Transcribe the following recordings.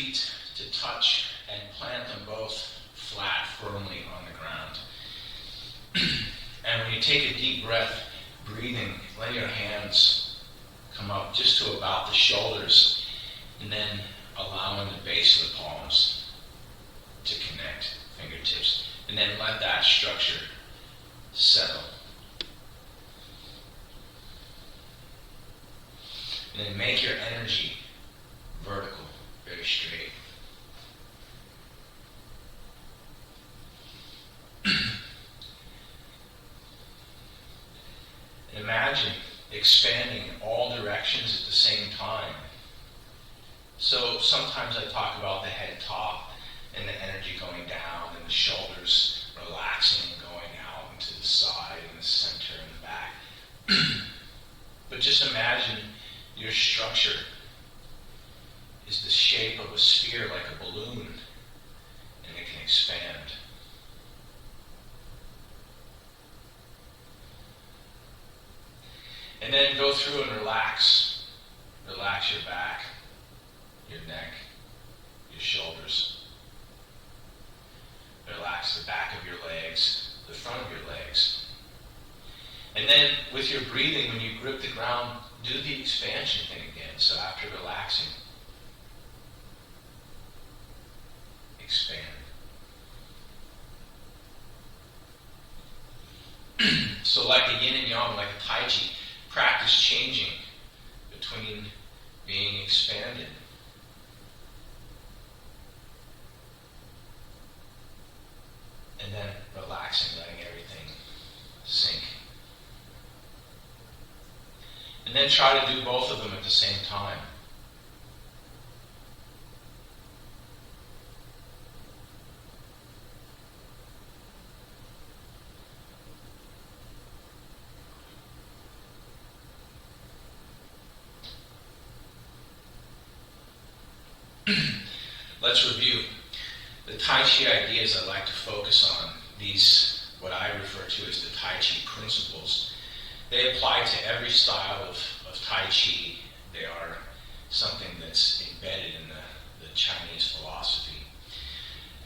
feet to touch and plant them both flat, firmly on the ground. And when you take a deep breath, breathing, let your hands come up just to about the shoulders, and then allowing the base of the palms to connect, fingertips. And then let that structure settle. And then make your energy vertical, very straight. And imagine expanding in all directions at the same time. So sometimes I talk about the head top and the energy going down and the shoulders relaxing and going out into the side and the center and the back. But just imagine your structure is the shape of a sphere, like a balloon, and it can expand. And then go through and relax. Relax your back, your neck, your shoulders. Relax the back of your legs, the front of your legs. And then with your breathing, when you grip the ground, do the expansion thing again. So after relaxing, expand. So like a yin and yang, like a tai chi, practice changing between being expanded and then relaxing, letting everything sink. And then try to do both of them at the same time. Let's review the Tai Chi ideas I like to focus on. These, what I refer to as the Tai Chi principles. They apply to every style of Tai Chi. They are something that's embedded in the Chinese philosophy.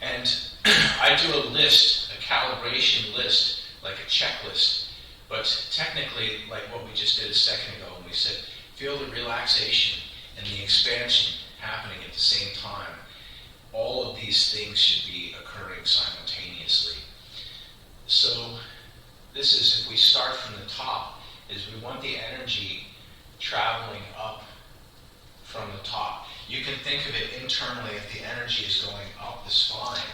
And I do a list, a calibration list, like a checklist. But technically, like what we just did a second ago when we said, feel the relaxation and the expansion happening at the same time. All of these things should be occurring simultaneously. So this is, if we start from the top, is we want the energy traveling up from the top. You can think of it internally, if the energy is going up the spine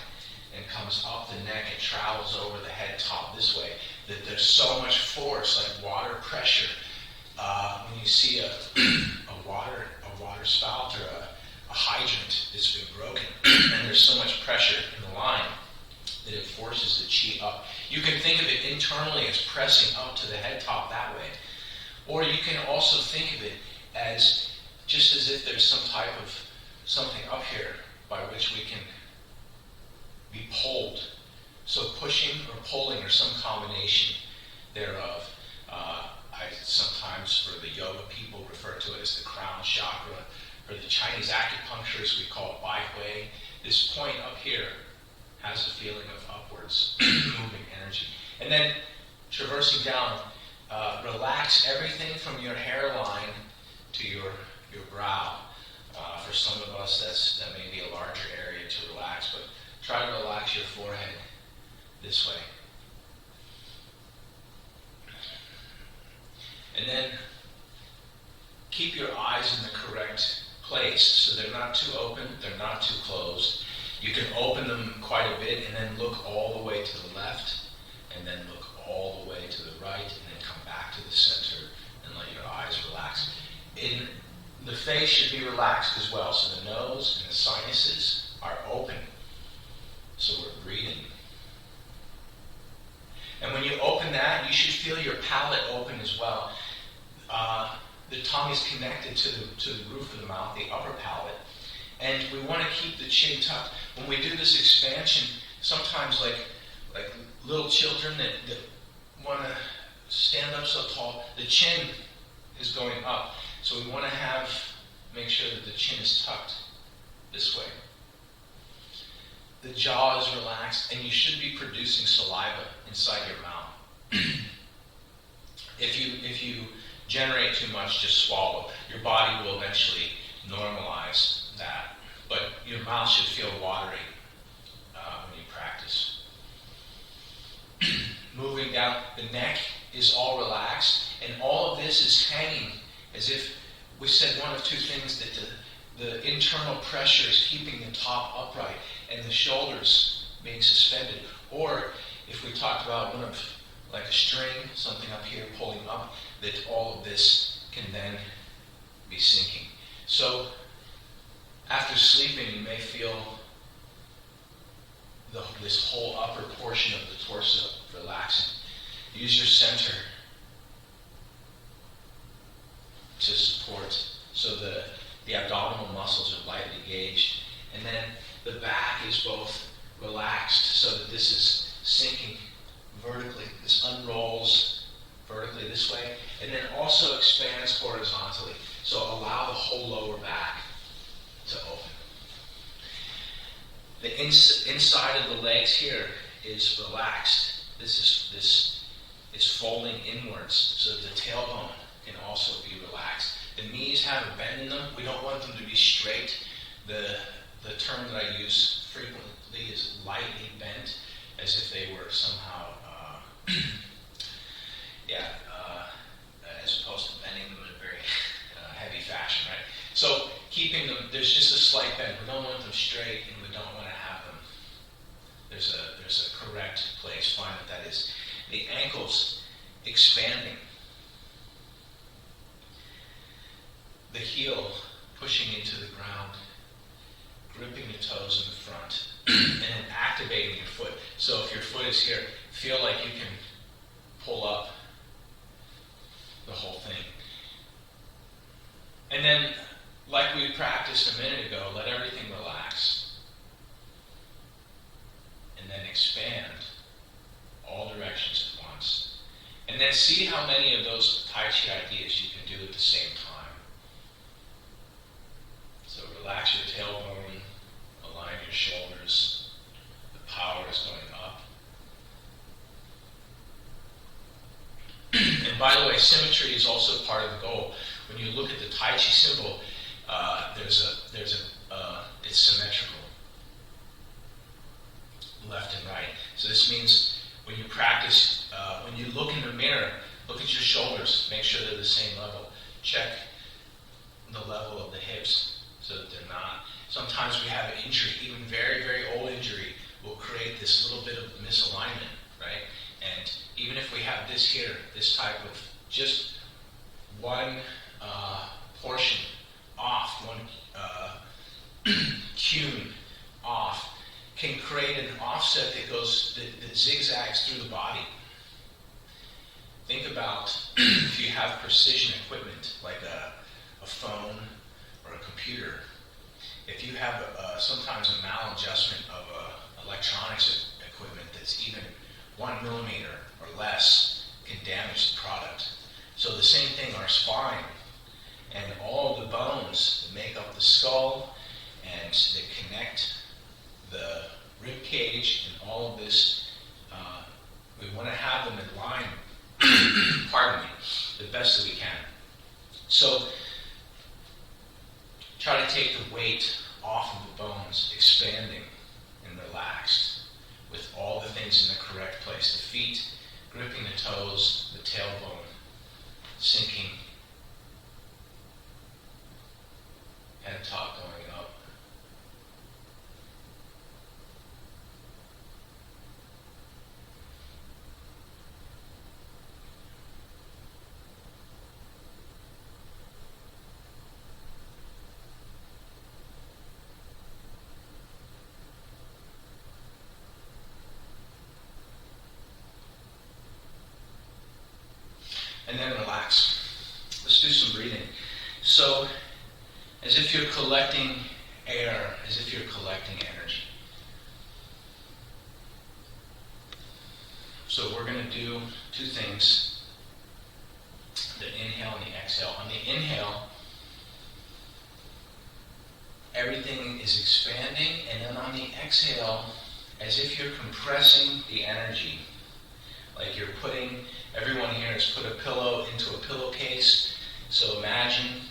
and comes up the neck and travels over the head top this way, that there's so much force, like water pressure. When you see a water spout or a hydrant that's been broken, and there's so much pressure in the line that it forces the chi up. You can think of it internally as pressing up to the head top that way. Or you can also think of it as just as if there's some type of something up here by which we can be pulled. So pushing or pulling or some combination thereof. I sometimes, for the yoga people, refer to it as the crown chakra. For the Chinese acupuncturists, we call it Bai Hui. This point up here has a feeling of upwards moving energy. And then traversing down, relax everything from your hairline to your brow. For some of us, that may be a larger area to relax, but try to relax your forehead this way. And then keep your eyes in the correct place, so they're not too open, they're not too closed. You can open them quite a bit and then look all the way to the left, and then look all the way to the right, and then come back to the center and let your eyes relax. The face should be relaxed as well, so the nose and the sinuses are open, so we're breathing. And when you open that, you should feel your palate open as well. The tongue is connected to the roof of the mouth, the upper palate. And we want to keep the chin tucked. When we do this expansion, sometimes like little children that want to stand up so tall, the chin is going up. So we want to make sure that the chin is tucked this way. The jaw is relaxed, and you should be producing saliva inside your mouth. If you generate too much, just swallow. Your body will eventually normalize that, but your mouth should feel watery when you practice. Moving down, the neck is all relaxed, and all of this is hanging as if we said one of two things, that the internal pressure is keeping the top upright and the shoulders being suspended. Or if we talked about one of like a string, something up here pulling up, that all of this can then be sinking. So after sleeping, you may feel this whole upper portion of the torso relaxing. Use your center to support, so the abdominal muscles are lightly gauged, and then the back is both relaxed so that this is sinking vertically. This unrolls vertically this way, and then also expands horizontally. So allow the whole lower back to open. The inside of the legs here is relaxed. This is folding inwards, so that the tailbone can also be relaxed. The knees have a bend in them. We don't want them to be straight. The term that I use frequently is lightly bent, as if they were somehow, as opposed to bending them in a very heavy fashion, right? So keeping them, there's just a slight bend. We don't want them straight, and we don't want to have them. There's a correct place. Find what that is. The ankles expanding. The heel pushing into the ground, gripping the toes in the front, and then activating your foot. So if your foot is here, feel like you can pull up the whole thing. And then, like we practiced a minute ago, let everything relax. And then expand all directions at once. And then see how many of those Tai Chi ideas you can do at the same time. So relax your tailbone, align your shoulders. The power is going up. And by the way, symmetry is also part of the goal. When you look at the Tai Chi symbol, it's symmetrical, left and right. So this means when you practice, when you look in the mirror, look at your shoulders, make sure they're the same level. Check the level of the hips so that they're not. Sometimes we have an injury, even very, very old injury, will create this little bit of misalignment, right? And even if we have this here, this type of just one portion off, one cume off, can create an offset that zigzags through the body. Think about if you have precision equipment like a phone or a computer. If you have sometimes a maladjustment of electronics equipment that's even 1 millimeter or less can damage the product. So the same thing, our spine and all the bones that make up the skull and that connect the rib cage and all of this, we want to have them in line, pardon me, the best that we can. So try to take the weight off of the bones, expanding and relaxed with all the things in the correct place. The feet gripping the toes, the tailbone sinking, head top going up. And then relax. Let's do some breathing. So, as if you're collecting air, as if you're collecting energy. So we're going to do two things. The inhale and the exhale. On the inhale, everything is expanding, and then on the exhale, as if you're compressing the energy, like you're putting, everyone here has put a pillow into a pillowcase. So imagine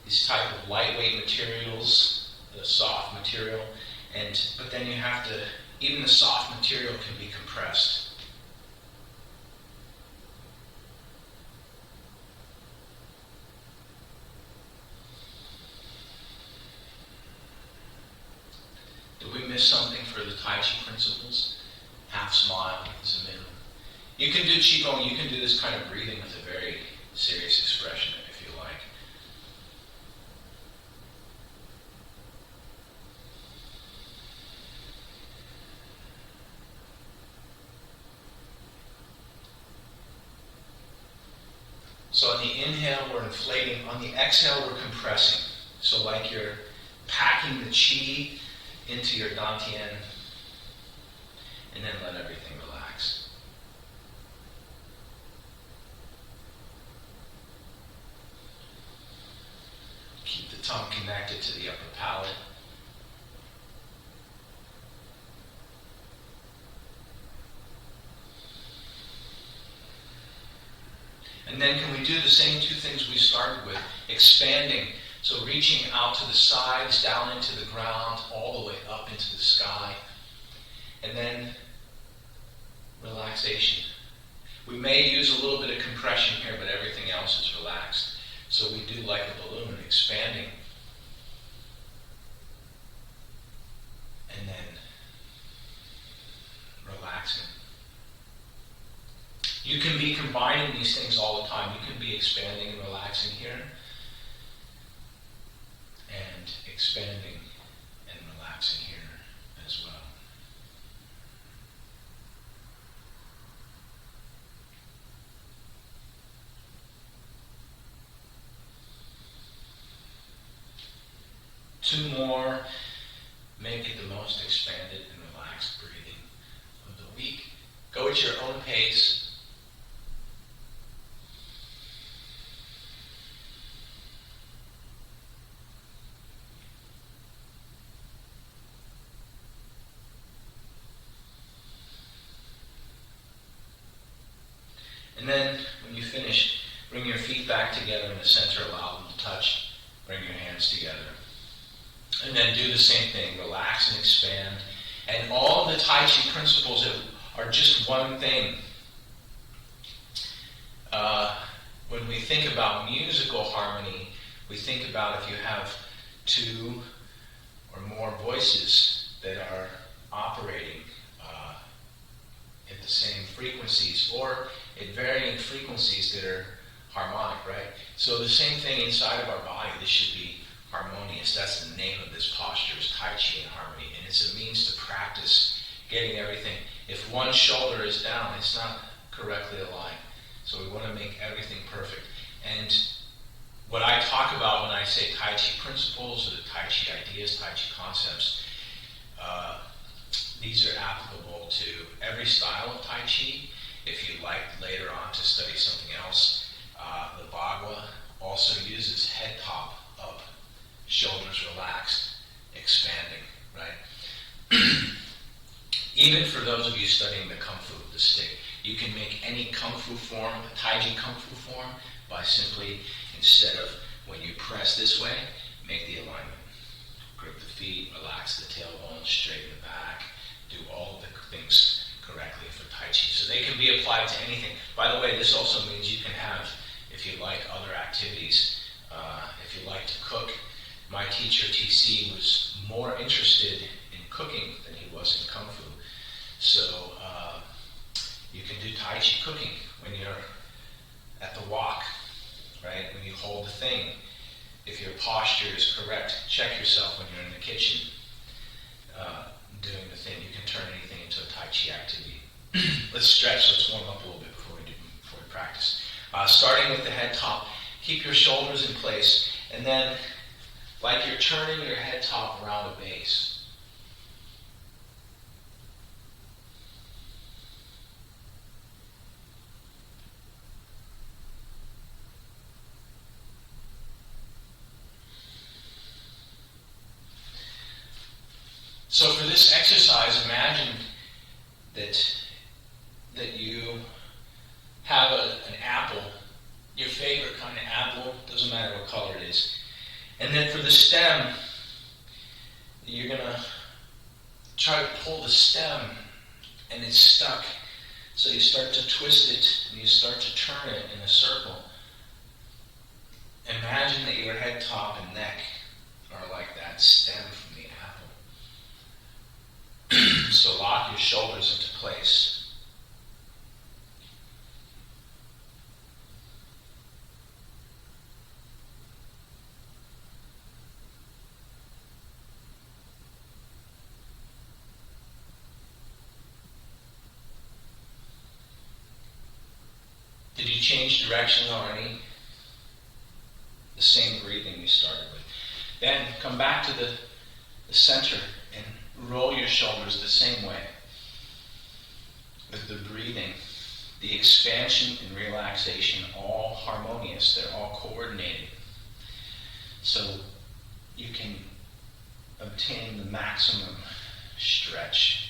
these type of lightweight materials, the soft material, but then you have to, even the soft material can be compressed. Did we miss something for the Tai Chi principles? Half smile is a minimum. You can do Qigong, you can do this kind of breathing with a very serious expression if you like. So on the inhale, we're inflating. On the exhale, we're compressing. So like you're packing the qi into your dantian, and then let everything relax. Keep the tongue connected to the upper palate. And then can we do the same two things we started with? Expanding, so reaching out to the sides, down into the ground, all the way up into the sky. And then relaxation. We may use a little bit of compression here, but everything else is relaxed. So we do like a balloon, expanding. And then relaxing. You can be combining these things all the time. You can be expanding and relaxing here, and expanding and relaxing here as well. Two more. Make it the most expanded and relaxed breathing of the week. Go at your own pace. And then, when you finish, bring your feet back together in the center, allow them to touch. Bring your hands together. And then do the same thing, relax and expand. And all the Tai Chi principles are just one thing. When we think about musical harmony, we think about if you have two or more voices that are operating at the same frequencies, or at varying frequencies that are harmonic, right? So the same thing inside of our body, this should be harmonious. That's the name of this posture, is Tai Chi in harmony. And it's a means to practice getting everything. If one shoulder is down, it's not correctly aligned. So we want to make everything perfect. And what I talk about when I say Tai Chi principles, or the Tai Chi ideas, Tai Chi concepts, these are applicable to every style of Tai Chi. If you'd like later on to study something else, the Bagua also uses head top up, shoulders relaxed, expanding, right? Even for those of you studying the Kung Fu, the stick, you can make any Kung Fu form, a Tai Chi Kung Fu form, by simply, instead of when you press this way, make the alignment. Grip the feet, relax the tailbone, straighten the back, do all the things correctly for Tai Chi. So they can be applied to anything. By the way, this also means you can have, if you like, other activities. If you like to cook, my teacher, TC, was more interested in cooking than he was in Kung Fu. So you can do Tai Chi cooking when you're at the wok, right? When you hold the thing. If your posture is correct, check yourself when you're in the kitchen doing the thing. You can turn anything into a Tai Chi activity. Let's stretch. Let's warm up a little bit before we practice. Starting with the head top, keep your shoulders in place, and then, like you're turning your head top around a base. this exercise, imagine that you have an apple, your favorite kind of apple, doesn't matter what color it is. And then for the stem, you're going to try to pull the stem and it's stuck. So you start to twist it and you start to turn it in a circle. Imagine that your head, top, and neck are like that stem from the apple. So lock your shoulders into place. Did you change direction already? The same breathing you started with. Then come back to the center and roll your shoulders the same way. With the breathing, the expansion and relaxation all harmonious, they're all coordinated. So you can obtain the maximum stretch.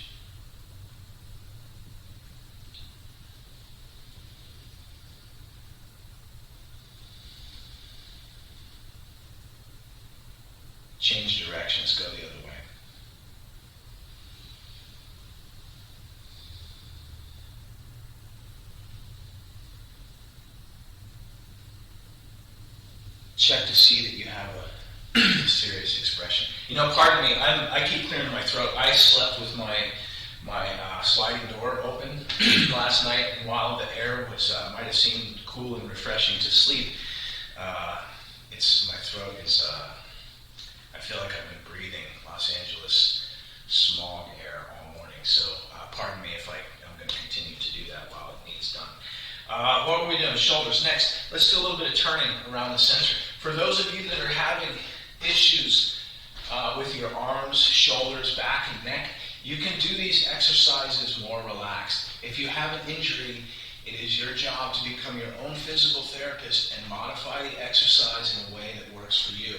Change directions, go the other way. Check to see that you have a serious expression. Pardon me, I keep clearing my throat. I slept with my sliding door open last night, and while the air was might have seemed cool and refreshing to sleep, my throat is. I feel like I've been breathing Los Angeles smog air all morning, so pardon me if I'm going to continue to do that while it needs done. What are we doing? Shoulders next. Let's do a little bit of turning around the center. For those of you that are having issues with your arms, shoulders, back, and neck, you can do these exercises more relaxed. If you have an injury, it is your job to become your own physical therapist and modify the exercise in a way that works for you.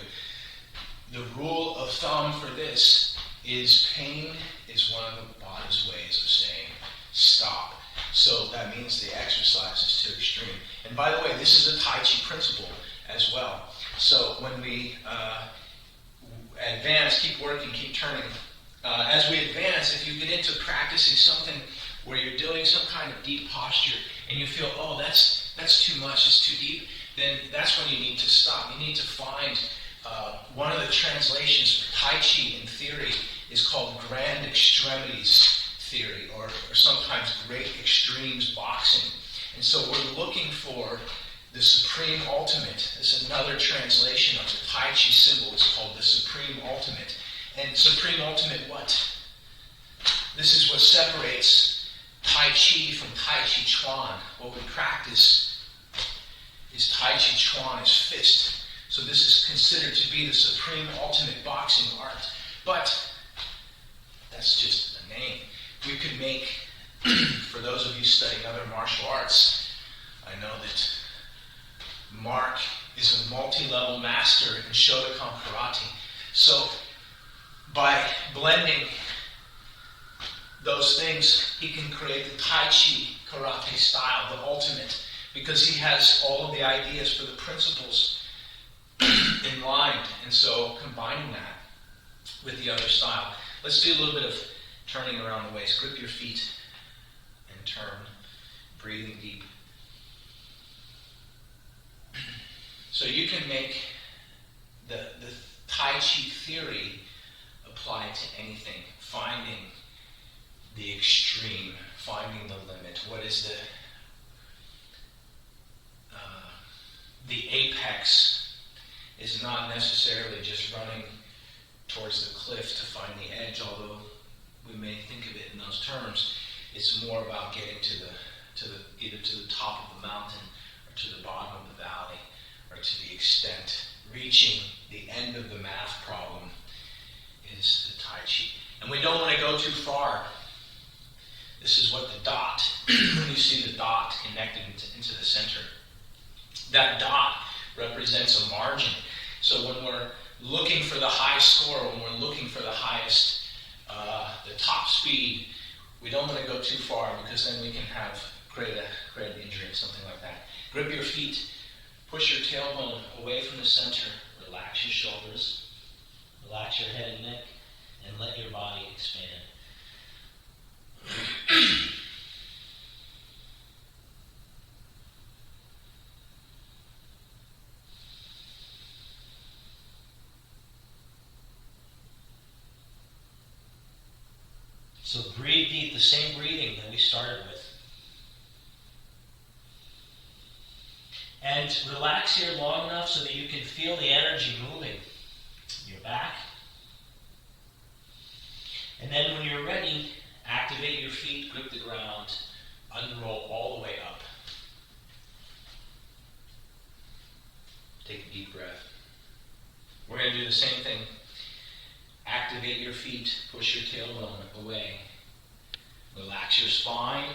The rule of thumb for this is pain is one of the body's ways of saying stop. So that means the exercise is too extreme. And by the way, this is a Tai Chi principle as well. So when we advance, keep working, keep turning. As we advance, if you get into practicing something where you're doing some kind of deep posture and you feel, oh, that's too much, it's too deep, then that's when you need to stop. You need to find one of the translations for Tai Chi in theory is called grand extremities theory, or sometimes great extremes boxing. And so we're looking for the supreme ultimate. There's another translation of the Tai Chi symbol. It's called the supreme ultimate. And supreme ultimate what? This is what separates Tai Chi from Tai Chi Chuan. What we practice is Tai Chi Chuan is fist. So this is considered to be the supreme ultimate boxing art. But that's just a name. We could make, for those of you studying other martial arts, I know that Mark is a multi-level master in Shotokan Karate. So by blending those things, he can create the Tai Chi Karate style, the ultimate, because he has all of the ideas for the principles in line. And so combining that with the other style. Let's do a little bit of turning around the waist. Grip your feet and turn, breathing deep. So you can make the Tai Chi theory apply to anything, finding the extreme, finding the limit. What is the apex is not necessarily just running towards the cliff to find the edge, although we may think of it in those terms. It's more about getting either to the top of the mountain or to the bottom of the valley, or to the extent reaching the end of the math problem is the Tai Chi. And we don't want to go too far. This is what the dot, when you see the dot connected into the center, that dot represents a margin. So when we're looking for the high score, when we're looking for the highest the top speed, we don't want to go too far because then we can create an injury or something like that. Grip your feet, push your tailbone away from the center, relax your shoulders, relax your head and neck, and let your body expand. So breathe deep, the same breathing that we started with. And relax here long enough so that you can feel the energy moving in your back. And then when you're ready, activate your feet, grip the ground, unroll all the way up. Take a deep breath. We're going to do the same thing. Activate your feet, push your tailbone away. Relax your spine.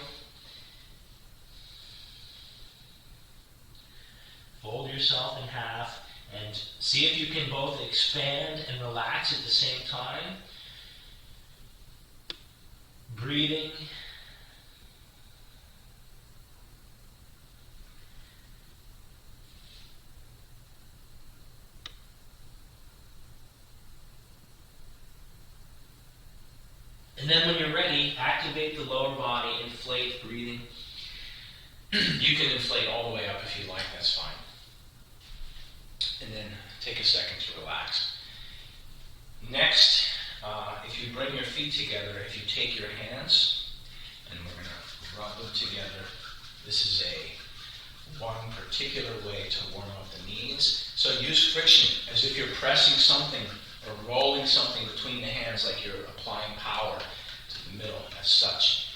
Fold yourself in half and see if you can both expand and relax at the same time. Breathing. And then when you're ready, activate the lower body, inflate, breathing. You can inflate all the way up if you like, that's fine. And then take a second to relax. Next, if you bring your feet together, if you take your hands, and we're going to rub them together, this is one particular way to warm up the knees. So use friction as if you're pressing something or rolling something between the hands like you're applying power to the middle as such.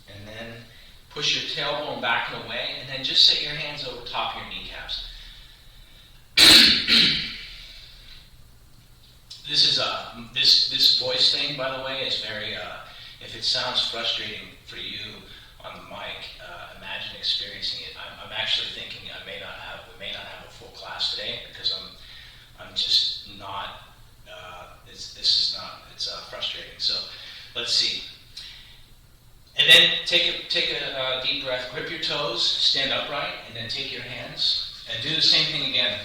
And then push your tailbone back and away, and then just set your hands over top of your kneecaps. This voice thing, by the way, is very, if it sounds frustrating for you on the mic, imagine experiencing it. I'm actually thinking we may not have a full class today because I'm just not, it's frustrating. So let's see. And then take a deep breath, grip your toes, stand upright, and then take your hands and do the same thing again.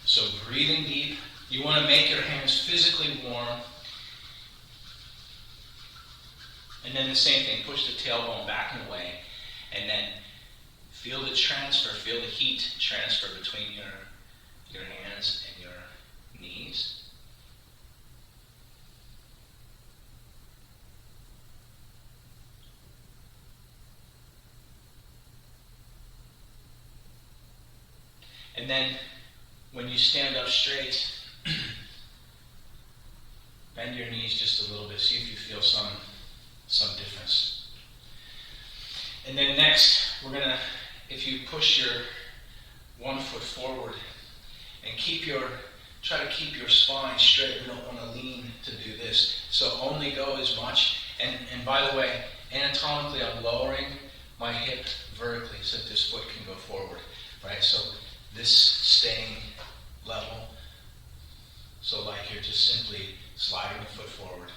So breathing deep, you want to make your hands physically warm. And then the same thing, push the tailbone back and away, and then feel the transfer, feel the heat transfer between your hands and your knees. And then when you stand up straight, bend your knees just a little bit, see if you feel some difference. And then next, if you push your one foot forward and try to keep your spine straight. We don't want to lean to do this. So only go as much. And by the way, anatomically, I'm lowering my hip vertically so that this foot can go forward, right? So this staying level. So like you're just simply sliding the foot forward,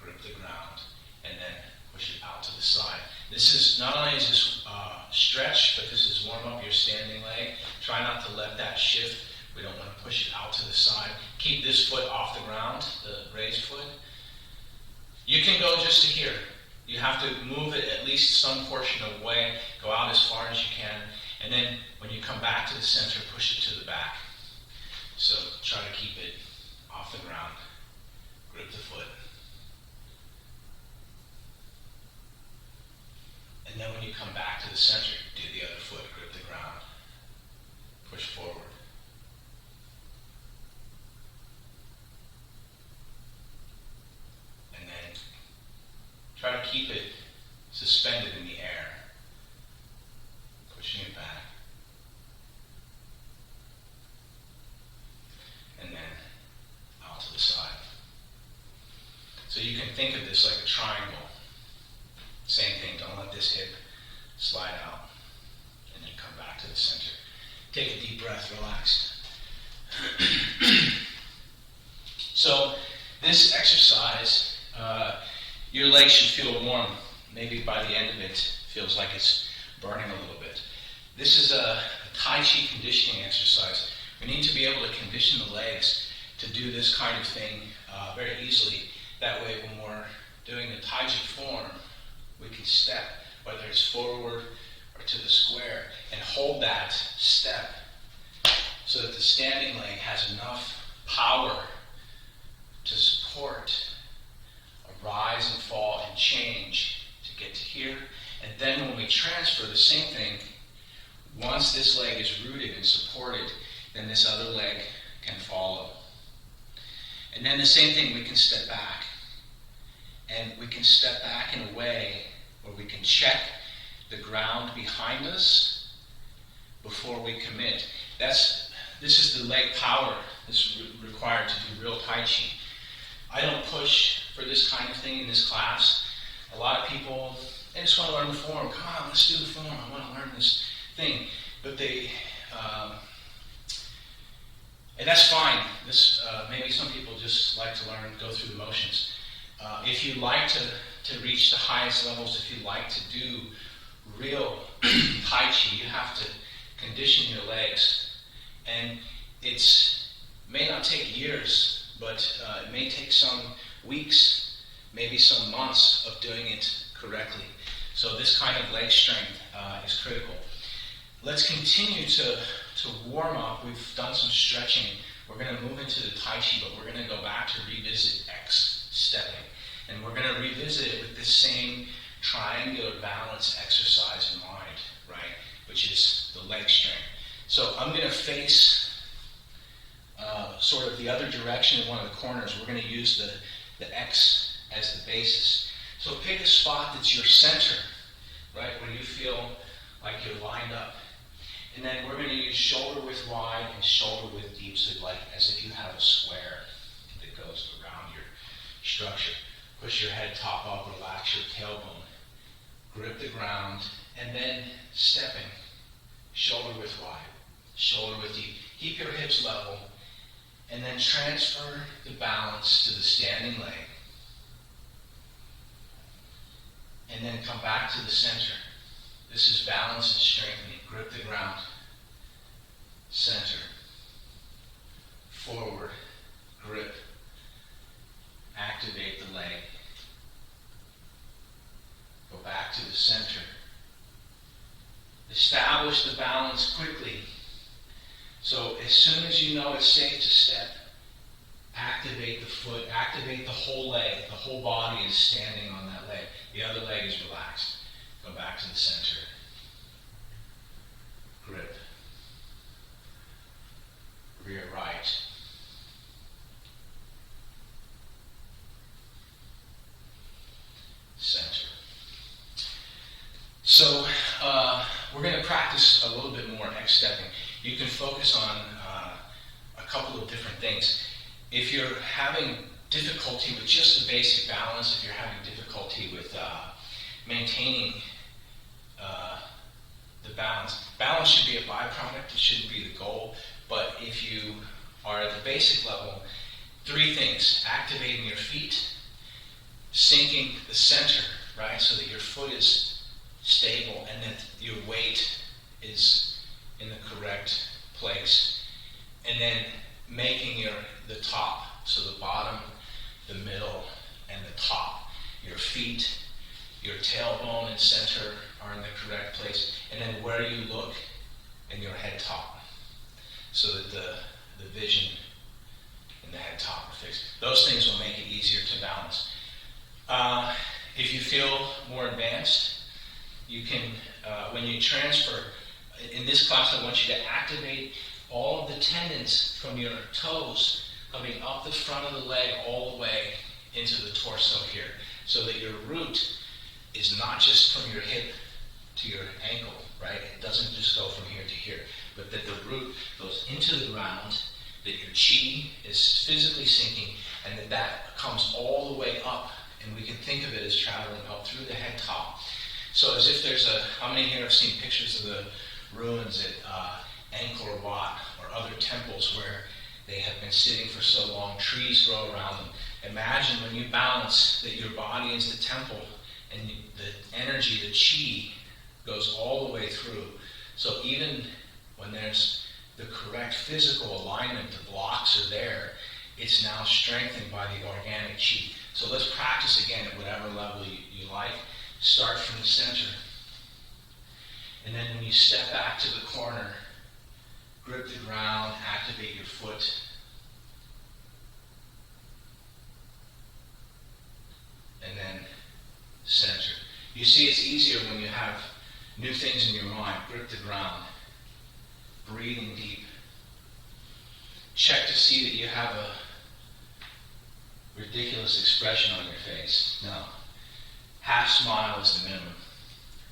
grip the ground, and then push it out to the side. This is, not only is this stretch, but this is warm up your standing leg. Try not to let that shift. We don't want to push it out to the side. Keep this foot off the ground, the raised foot. You can go just to here. You have to move it at least some portion of the way. Go out as far as you can. And then when you come back to the center, push it to the back. So try to keep it off the ground. Grip the foot. And then when you come back to the center, do the other foot, grip the ground. Push forward. And then try to keep it suspended in the air. Pushing it back. And then out to the side. So you can think of this like a triangle. Same thing, don't let this hip slide out. And then come back to the center. Take a deep breath, relax. So this exercise, your legs should feel warm. Maybe by the end of it, feels like it's burning a little bit. This is a Tai Chi conditioning exercise. We need to be able to condition the legs to do this kind of thing very easily. That way, when we're doing the Tai Chi form, we can step, whether it's forward or to the square, and hold that step so that the standing leg has enough power to support a rise and fall and change to get to here. And then when we transfer, the same thing, once this leg is rooted and supported, then this other leg can follow. And then the same thing, we can step back. And we can step back in a way where we can check the ground behind us before we commit. This is the leg power that's required to do real Tai Chi. I don't push for this kind of thing in this class. A lot of people, they just want to learn the form. Come on, let's do the form. I want to learn this thing. But and that's fine. Maybe some people just like to learn, go through the motions. If you like to reach the highest levels, if you like to do real Tai Chi, you have to condition your legs. And it may not take years, but it may take some weeks, maybe some months of doing it correctly. So this kind of leg strength is critical. Let's continue to warm up. We've done some stretching. We're going to move into the Tai Chi, but we're going to go back to revisit X stepping. And we're going to revisit it with the same triangular balance exercise in mind, right? Which is the leg strength. So I'm going to face sort of the other direction in one of the corners. We're going to use the X as the basis. So pick a spot that's your center, right? Where you feel like you're lined up. And then we're going to use shoulder width wide and shoulder width deep, so like as if you have a square that goes around your structure. Push your head top up, relax your tailbone, grip the ground, and then stepping, shoulder width wide, shoulder width deep. Keep your hips level, and then transfer the balance to the standing leg. And then come back to the center. This is balance and strengthening. Grip the ground. Center. Forward. Grip. Activate the leg. Go back to the center. Establish the balance quickly. So as soon as you know it's safe to step, activate the foot, activate the whole leg. The whole body is standing on that leg. The other leg is relaxed. Go back to the center. Grip. Rear right. Center. So we're going to practice a little bit more X stepping. You can focus on a couple of different things. If you're having difficulty with just the basic balance, if you're having difficulty with maintaining the balance should be a byproduct, it shouldn't be the goal. But if you are at the basic level, three things: activating your feet, sinking the center, right, so that your foot is stable and that your weight is in the correct place, and then making the top, so the bottom, the middle, and the top. Your feet, your tailbone and center are in the correct place, and then where you look and your head top, so that the vision and the head top are fixed. Those things will make it easier to balance. If you feel more advanced, you can, when you transfer, in this class I want you to activate all of the tendons from your toes coming up the front of the leg all the way into the torso here, so that your root is not just from your hip to your ankle, right? It doesn't just go from here to here, but that the root goes into the ground, that your chi is physically sinking, and that comes all the way up, and we can think of it as traveling up through the head top. So as if there's how many here have seen pictures of the ruins at Angkor Wat or other temples where they have been sitting for so long, trees grow around them. Imagine when you balance that your body is the temple and the energy, the chi, goes all the way through. So even when there's the correct physical alignment, the blocks are there, it's now strengthened by the organic chi. So let's practice again at whatever level you like. Start from the center. And then when you step back to the corner, grip the ground, activate your foot. And then center. You see, it's easier when you have new things in your mind. Grip the ground. Breathing deep. Check to see that you have a ridiculous expression on your face. No. Half smile is the minimum.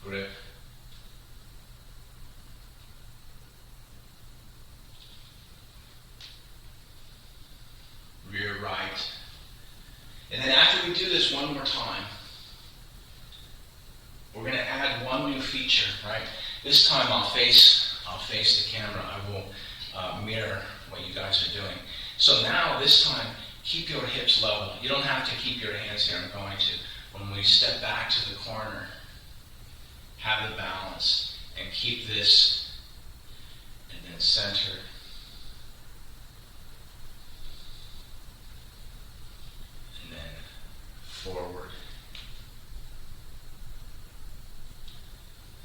Grip. Rear right. And then after we do this one more time, we're going to add one new feature, right? This time I'll face the camera. I will mirror what you guys are doing. So now, this time, keep your hips level. You don't have to keep your hands here. I'm going to. When we step back to the corner, have the balance, and keep this, and then center. And then forward.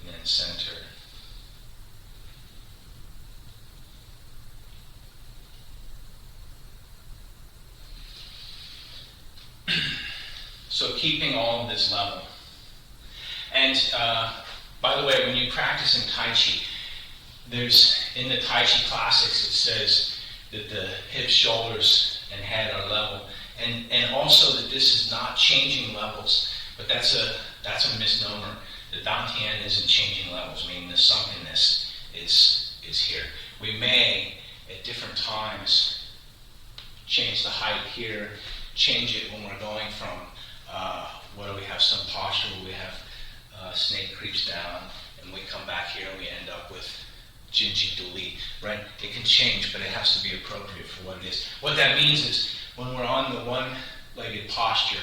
And then center. So keeping all of this level. And by the way, when you practice in Tai Chi, there's, in the Tai Chi classics, it says that the hips, shoulders, and head are level. And also that this is not changing levels, but that's a misnomer. The Dantian isn't changing levels, meaning the sunkenness is here. We may, at different times, change the height here, change it when we're going from what do we have, some posture where we have snake creeps down, and we come back here and we end up with Jinji Duli, right? It can change, but it has to be appropriate for what it is. What that means is, when we're on the one-legged posture,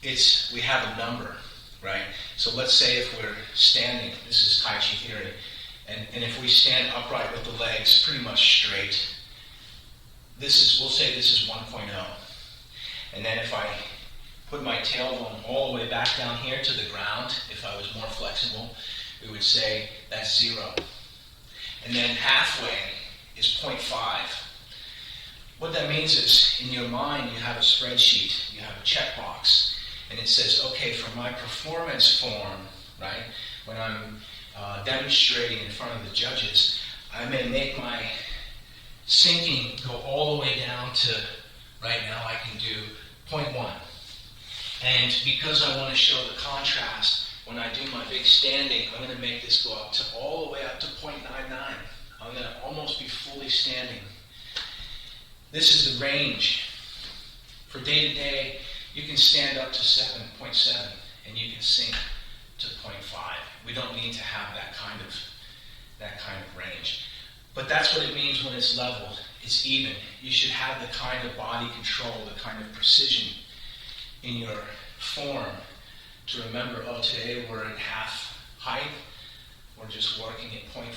we have a number, right? So let's say if we're standing, this is Tai Chi theory, and if we stand upright with the legs pretty much straight, we'll say this is 1.0. And then if I put my tailbone all the way back down here to the ground, if I was more flexible, we would say that's 0. And then halfway is 0.5. What that means is, in your mind, you have a spreadsheet, you have a checkbox, and it says, okay, for my performance form, right, when I'm demonstrating in front of the judges, I may make my sinking go all the way down to, right now I can do 0.1. And because I want to show the contrast, when I do my big standing, I'm going to make this go up to all the way up to 0.99. I'm going to almost be fully standing. This is the range. For day to day, you can stand up to 7.7 and you can sink to 0.5. We don't need to have that kind of range. But that's what it means when it's leveled. It's even. You should have the kind of body control, the kind of precision in your form to remember, oh, today we're at half height, we're just working at 0.5.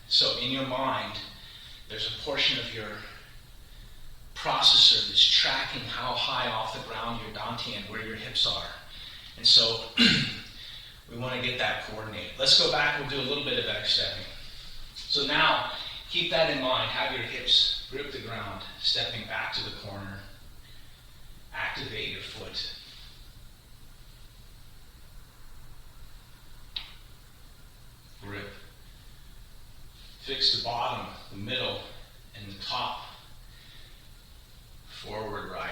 So in your mind, there's a portion of your processor that's tracking how high off the ground your dantian, where your hips are. And so we want to get that coordinated. Let's go back, we'll do a little bit of back stepping. So now, keep that in mind, have your hips grip the ground, stepping back to the corner. Activate your foot. Grip. Fix the bottom, the middle, and the top. Forward right.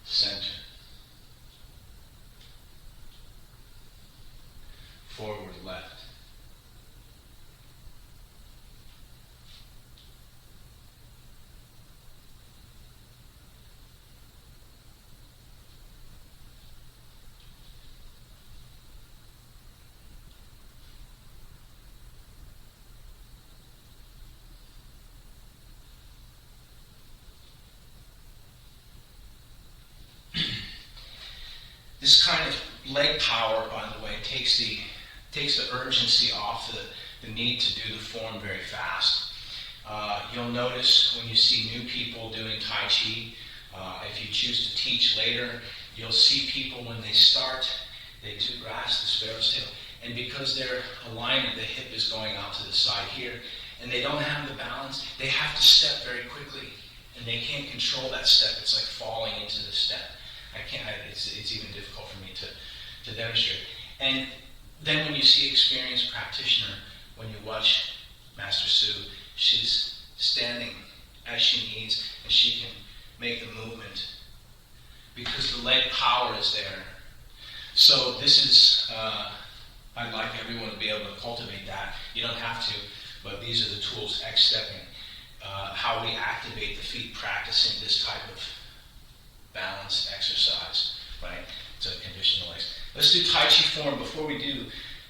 Center. Forward left. This kind of leg power, by the way, takes the urgency off the need to do the form very fast. You'll notice when you see new people doing Tai Chi, if you choose to teach later, you'll see people when they start, they do grasp the sparrow's tail. And because their alignment, the hip is going out to the side here, and they don't have the balance, they have to step very quickly. And they can't control that step. It's like falling into the step. It's even difficult for me to demonstrate. And then when you see experienced practitioner, when you watch Master Sue, she's standing as she needs, and she can make the movement because the leg power is there. So this is, I'd like everyone to be able to cultivate that. You don't have to, but these are the tools, X-stepping, how we activate the feet, practicing this type of balance exercise, right? To condition the legs. Let's do Tai Chi form. Before we do,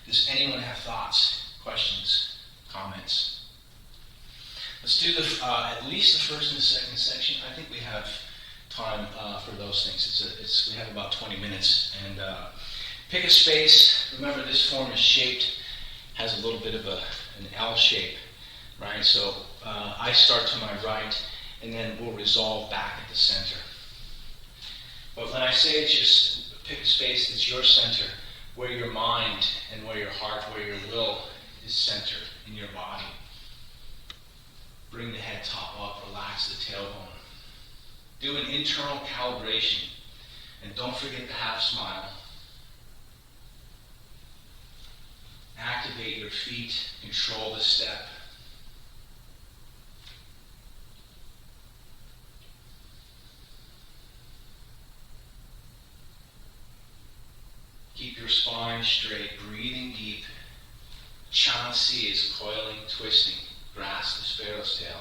does anyone have thoughts, questions, comments? Let's do at least the first and the second section. I think we have time for those things. We have about 20 minutes. And pick a space. Remember, this form is shaped, has a little bit of an L shape, right? So I start to my right, and then we'll resolve back at the center. But when I say just pick a space that's your center, where your mind and where your heart, where your will is centered in your body. Bring the head top up, relax the tailbone. Do an internal calibration, and don't forget the half smile. Activate your feet, control the step. Keep your spine straight, breathing deep. Chansi is coiling, twisting. Grasp the sparrow's tail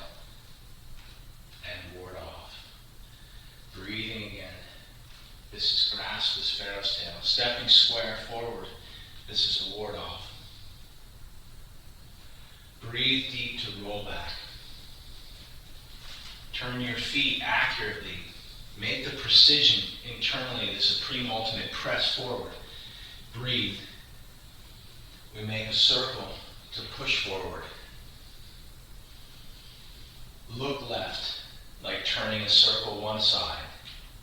and ward off. Breathing again. This is grasp the sparrow's tail. Stepping square forward. This is a ward off. Breathe deep to roll back. Turn your feet accurately. Make the precision internally. The supreme ultimate. Press forward. Breathe. We make a circle to push forward. Look left, like turning a circle one side.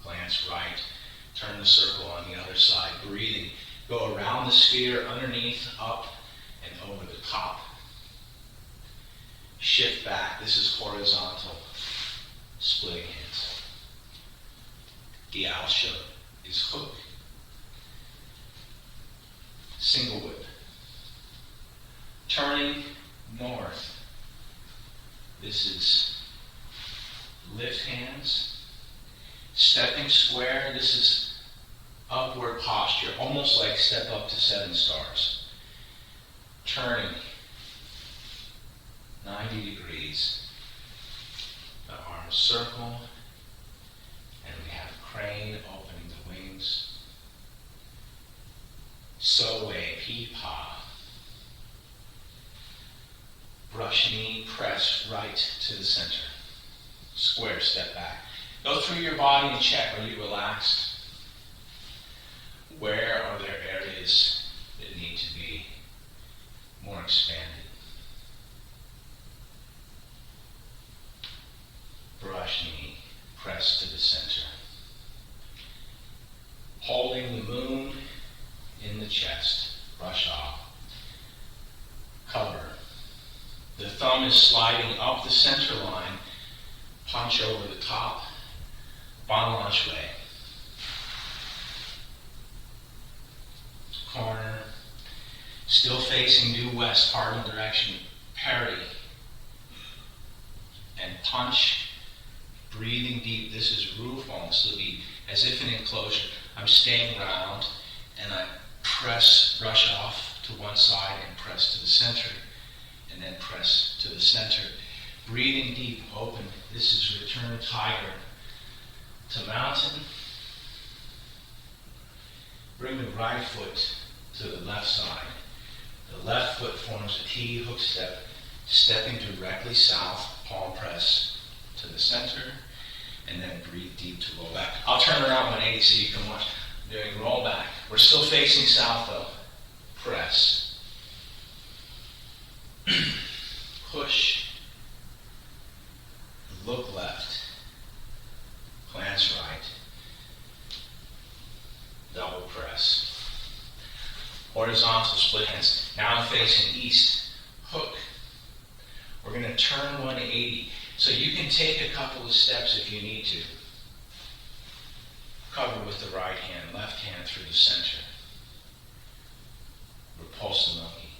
Glance right. Turn the circle on the other side. Breathing. Go around the sphere, underneath, up, and over the top. Shift back. This is horizontal. Splitting hands. Gyalsha is hook. Single whip. Turning north. This is lift hands. Stepping square. This is upward posture, almost like step up to 7 stars. Turning 90 degrees. The arms circle. And we have crane opening the wings. Soe Pipa. Brush knee, press right to the center. Square, step back. Go through your body and check, are you relaxed? Where are there areas that need to be more expanded? Brush knee, press to the center. Holding the moon in the chest, brush off. Cover. The thumb is sliding up the center line, punch over the top, Ban Lan Shui. Corner, still facing due west, Harlem direction, parry, and punch, breathing deep. This is roof almost, it'll be as if an enclosure. I'm staying round, and I press, brush off to one side and press to the center. And then press to the center. Breathing deep, open. This is return tiger to mountain. Bring the right foot to the left side. The left foot forms a T hook step, stepping directly south, palm press to the center, and then breathe deep to roll back. I'll turn around 180 so you can watch. Doing roll back. We're still facing south though. Press. Push. Look left. Glance right. Double press. Horizontal split hands. Now I'm facing east. Hook. We're going to turn 180. So you can take a couple of steps if you need to. Cover with the right hand, left hand through the center. Repulse the monkey.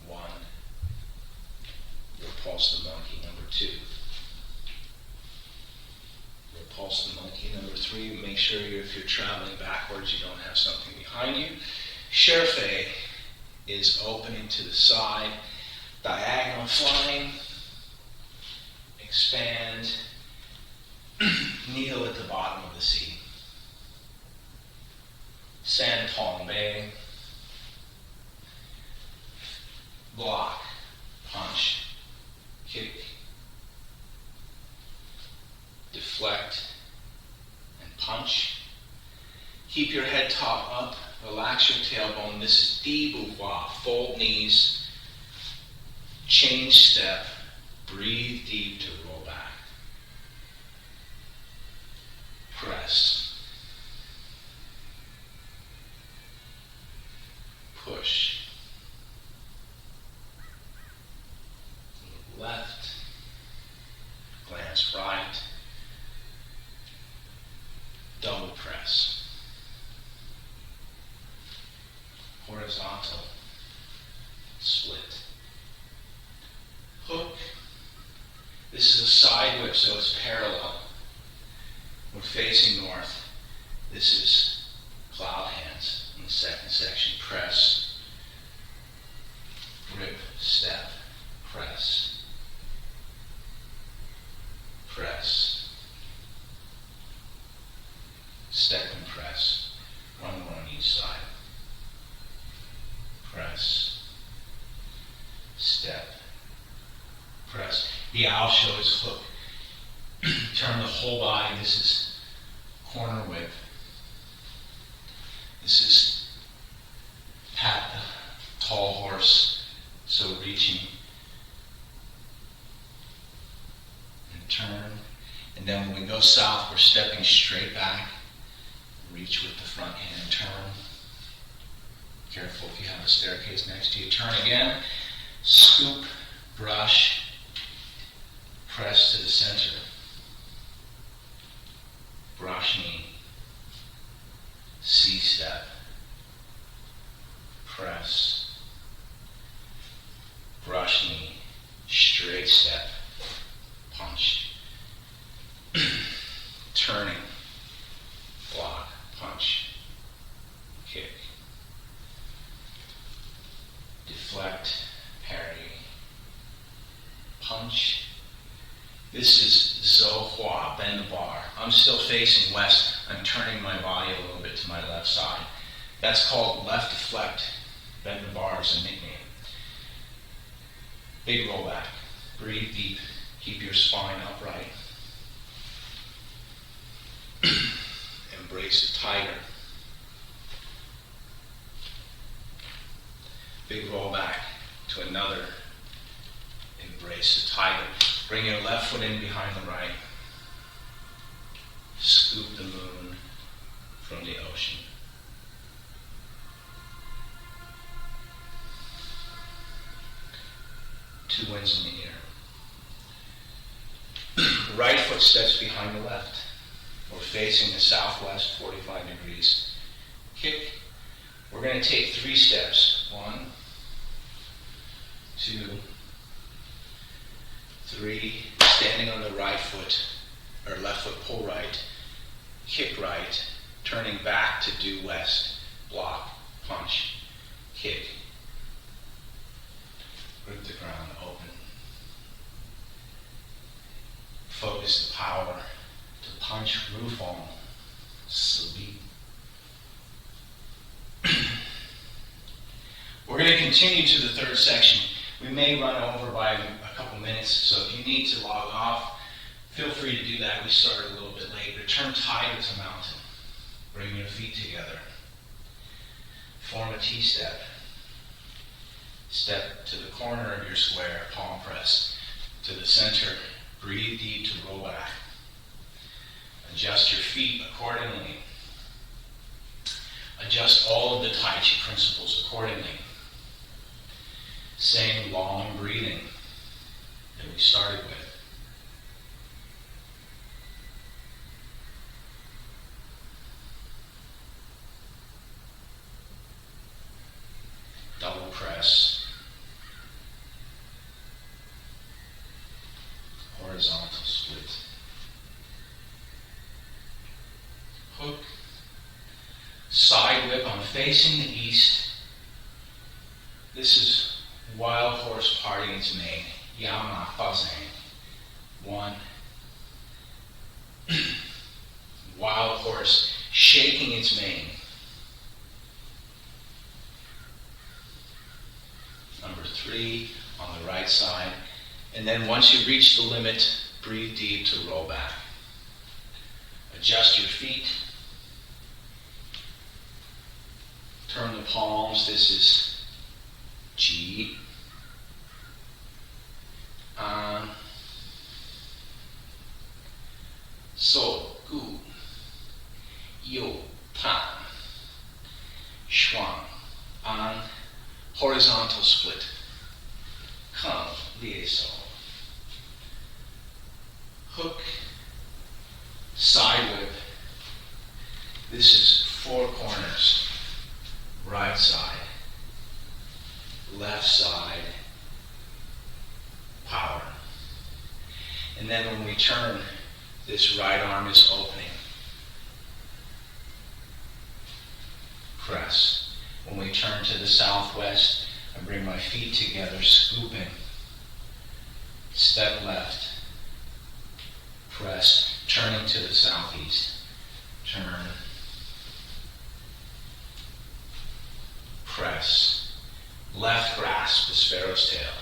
1. Repulse the monkey. Number 2. Repulse the monkey. Number 3. Make sure if you're traveling backwards, you don't have something behind you. Sherfei is opening to the side. Diagonal flying. Expand. Kneel at the bottom of the seat. San Tong Bei. Block. Punch. Kick. Deflect. And punch. Keep your head top up. Relax your tailbone. This is Di Bu Hua. Fold knees. Change step. Breathe deep to roll back. Press. Push. Left. Glance right. Double press. Horizontal. Split. Hook. This is a side whip, so it's parallel. We're facing north. This is cloud hands in the second section. Press. Rip. Step. Press. Press. Step and press. One more on each side. Press. Step. Press. The owl show is hook. Turn the whole body. This is corner whip. This is pat the tall horse. So reaching and turn. And then when we go south, we're stepping straight back. Reach with the front hand. Turn. Careful if you have a staircase next to you. Turn again. Scoop. Brush. Press to the center. Brush knee. C-step. Press. Brush knee. Straight step. Punch. Turning. Block. Punch. Kick. Deflect. Parry. Punch. This is Zhou Hua, bend the bar. I'm still facing west. I'm turning my body a little bit to my left side. That's called left deflect. Bend the bar is a nickname. Big roll back. Breathe deep. Keep your spine upright. Embrace the tiger. Big roll back to another. Embrace the tiger. Bring your left foot in behind the right. Scoop the moon from the ocean. Two winds in the air. Right foot steps behind the left. We're facing the southwest, 45 degrees. Kick. We're going to take 3 steps. 1, 2, 3. Standing on the right foot, or left foot, pull right. Kick right. Turning back to due west. Block. Punch. Kick. Grip the ground open. Focus the power to punch roof on. Sleep. We're going to continue to the third section. We may run over by a couple minutes, so if you need to log off, Feel free to do that. We started a little bit late. Return tiger to mountain. Bring your feet together. Form a T-step. Step to the corner of your square, palm press to the center. Breathe deep to roll back. Adjust your feet accordingly. Adjust all of the Tai Chi principles accordingly. Same long breathing that we started with. Double press. Horizontal split. Hook. Side whip. I'm facing the east. This is wild horse parting its mane. Yama Fazang. 1. Wild horse shaking its mane. Number 3 on the right side. And then once you reach the limit, breathe deep to roll back. Adjust your feet. Turn the palms. This is Ji. An. So. Gu. Yo. Tan. Shuang. An. Horizontal split. Kang. Lieso. Hook. Side whip. This is 4 corners. Right side, left side, power. And then when we turn, this right arm is opening. Press. When we turn to the southwest, I bring my feet together, scooping. Step left. Press. Turning to the southeast. Turn. Press. Left grasp the sparrow's tail.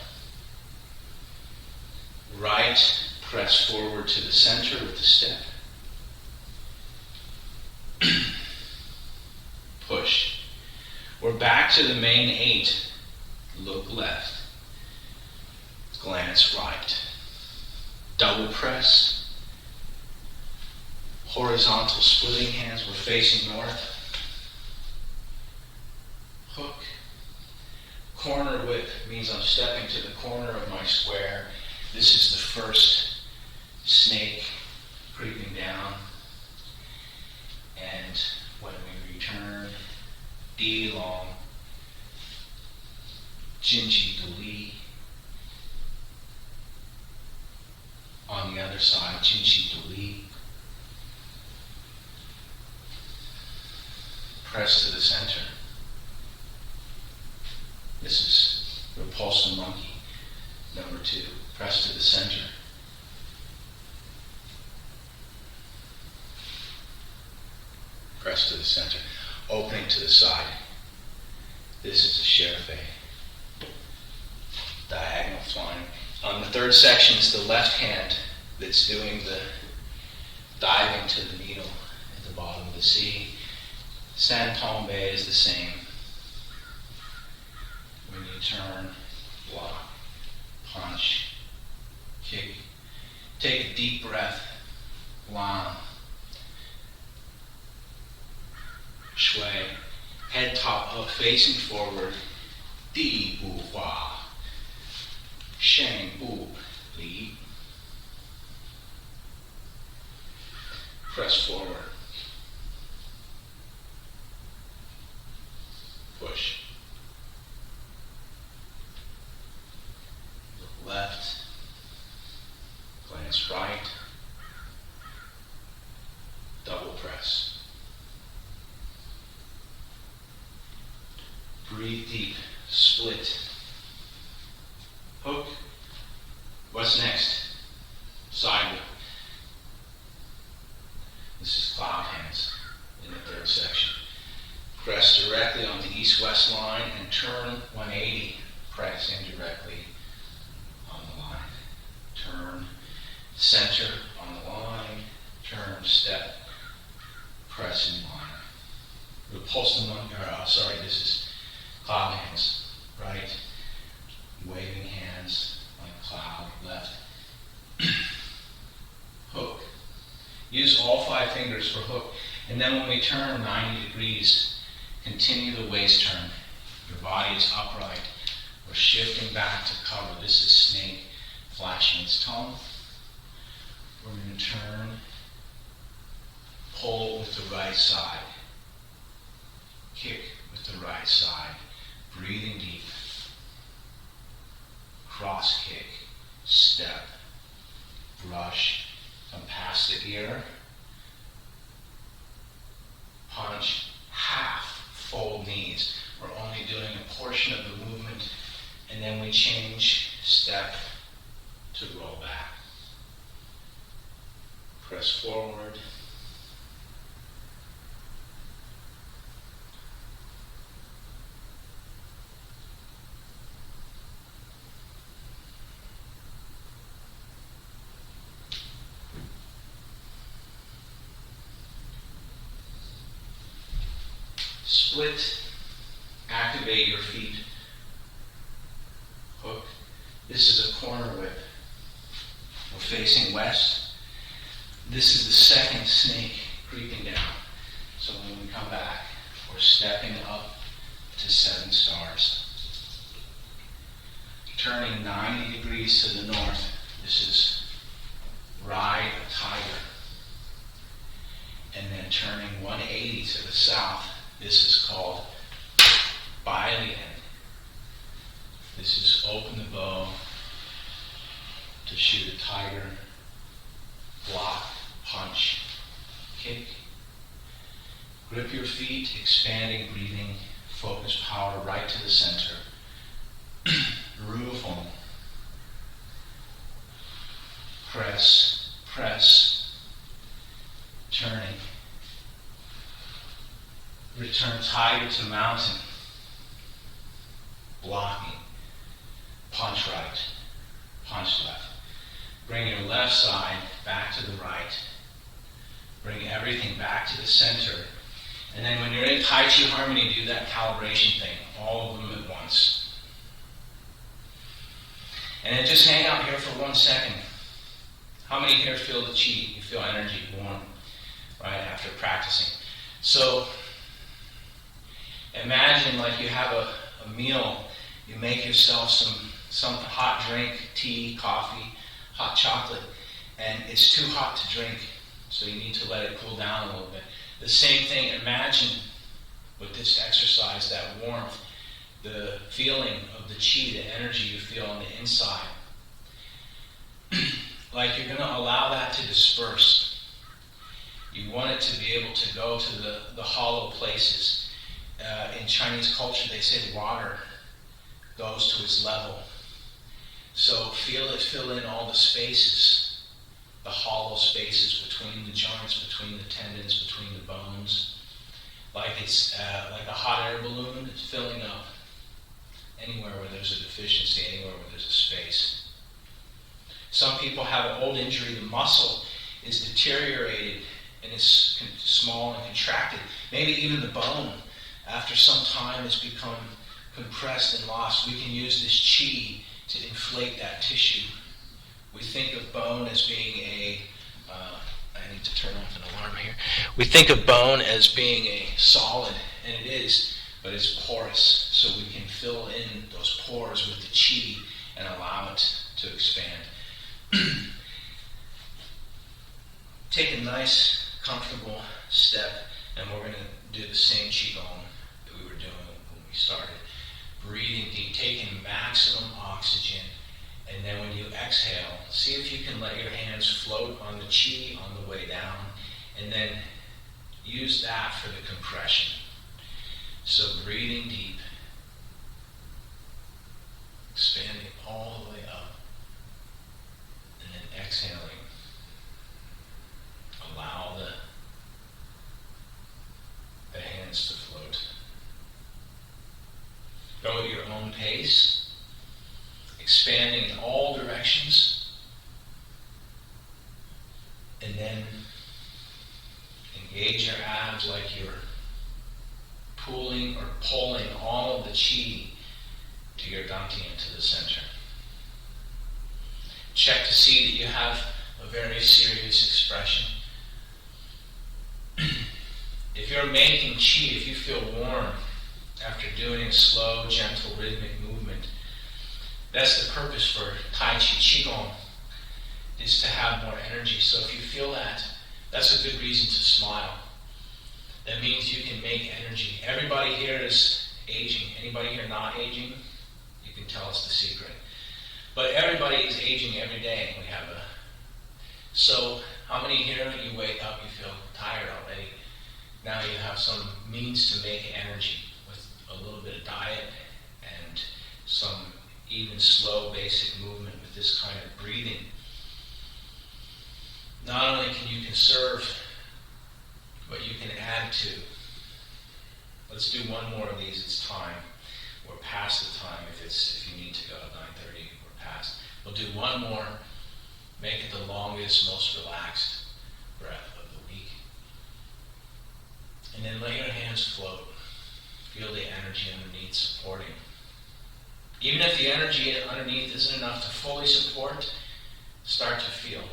Right, press forward to the center with the step. Push. We're back to the main 8. Look left. Glance right. Double press. Horizontal splitting hands. We're facing north. Hook. Corner whip means I'm stepping to the corner of my square. This is the first snake creeping down. And when we return, Di long, Jinji Duli. On the other side, Jinji Duli. Press to the center. This is repulsive monkey. Number 2. Press to the center. Press to the center. Opening to the side. This is a Sherfei. Diagonal flying. On the 3rd section is the left hand that's doing the diving to the needle at the bottom of the sea. Santombe is the same. When you turn, block, punch, kick. Take a deep breath. Lam. Shui. Head top up, facing forward. Di bu hua. Sheng bu li. Press forward. Push. Look left. Glance right. Double press. Breathe deep. Split. Hook. What's next? Side whip. This is cloud hands in the 3rd section. Press directly on the east-west line and turn 180, pressing directly on the line. Turn center on fingers for hook. And then when we turn 90 degrees, continue the waist turn. Your body is upright. We're shifting back to cover. This is snake flashing its tongue. We're going to turn, pull with the right side, kick with the right side, breathing deep, cross kick, step, brush, come past the ear, punch, half, fold knees. We're only doing a portion of the movement, and then we change step to roll back. Press forward. Split, activate your feet, hook. This is a corner whip. We're facing west. This is the second snake creeping down. So when we come back, we're stepping up to 7 stars. Turning 90 degrees to the north. This is ride a tiger. And then turning 180 to the south. This is called Bailien. This is open the bow to shoot a tiger, block, punch, kick. Grip your feet, expanding, breathing, focus power right to the center. Rufon. Press, press, turning. Return tiger to mountain. Blocking. Punch right. Punch left. Bring your left side back to the right. Bring everything back to the center. And then when you're in Tai Chi Harmony, do that calibration thing. All of them at once. And then just hang out here for 1 second. How many here feel the chi? You feel energy warm right after practicing. So imagine like you have a meal, you make yourself some hot drink, tea, coffee, hot chocolate, and it's too hot to drink, so you need to let it cool down a little bit. The same thing, imagine with this exercise, that warmth, the feeling of the chi, the energy you feel on the inside. Like you're going to allow that to disperse. You want it to be able to go to the hollow places. In Chinese culture, they say water goes to its level. So feel it fill in all the spaces, the hollow spaces between the joints, between the tendons, between the bones. Like it's like a hot air balloon. It's filling up anywhere where there's a deficiency, anywhere where there's a space. Some people have an old injury. The muscle is deteriorated and is small and contracted. Maybe even the bone, after some time, has become compressed and lost. We can use this chi to inflate that tissue. We think of bone as being I need to turn off an alarm here. We think of bone as being a solid, and it is, but it's porous. So we can fill in those pores with the chi and allow it to expand. Take a nice, comfortable step, and we're going to do the same qigong that we were doing when we started. Breathing deep, taking maximum oxygen, and then when you exhale, see if you can let your hands float on the chi on the way down, and then use that for the compression. So breathing deep, expanding all the way up, and then exhaling. Allow the hands to float. Go at your own pace, expanding in all directions, and then engage your abs like you're pulling or pulling all of the chi to your dantian, to the center. Check to see that you have a very serious expression. If you're making qi, if you feel warm after doing a slow, gentle, rhythmic movement, that's the purpose for Tai Chi Qigong, is to have more energy. So if you feel that, that's a good reason to smile. That means you can make energy. Everybody here is aging. Anybody here not aging? You can tell us the secret. But everybody is aging every day. So how many here, you wake up, you feel tired already? Now you have some means to make energy with a little bit of diet and some even slow basic movement with this kind of breathing. Not only can you conserve, but you can add to. Let's do one more of these. It's time. We're past the time. If you need to go at 9:30, we're past. We'll do one more. Make it the longest, most relaxed breath of the week. And then let your hands float. Feel the energy underneath supporting. Even if the energy underneath isn't enough to fully support, start to feel.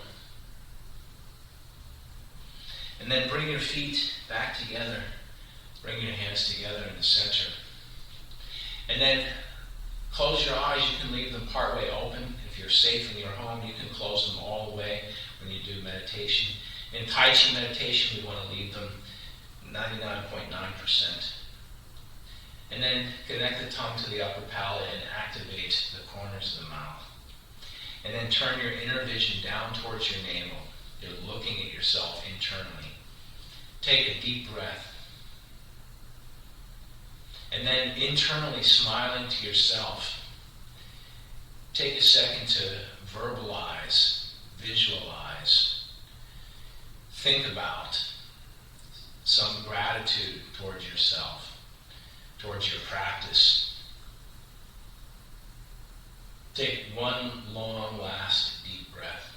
And then bring your feet back together. Bring your hands together in the center. And then close your eyes. You can leave them partway open. If you're safe in your home, you can close them all the way when you do meditation. In Tai Chi meditation, we want to leave them 99.9%. And then connect the tongue to the upper palate and activate the corners of the mouth. And then turn your inner vision down towards your navel. You're looking at yourself internally. Take a deep breath. And then internally smiling to yourself, take a second to verbalize, visualize, think about some gratitude towards yourself, towards your practice. Take one long, last, deep breath.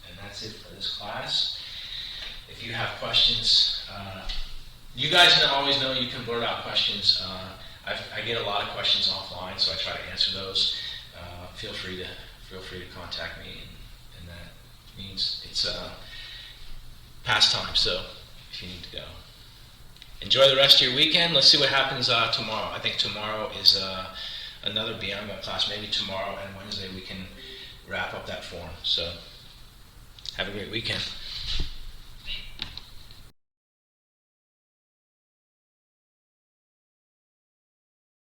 And that's it for this class. If you have questions, you guys always know you can blurt out questions. I get a lot of questions offline, so I try to answer those. Feel free to contact me, and that means it's past time. So if you need to go, enjoy the rest of your weekend. Let's see what happens tomorrow. I think tomorrow is another Bianga class. Maybe tomorrow and Wednesday we can wrap up that form. So have a great weekend.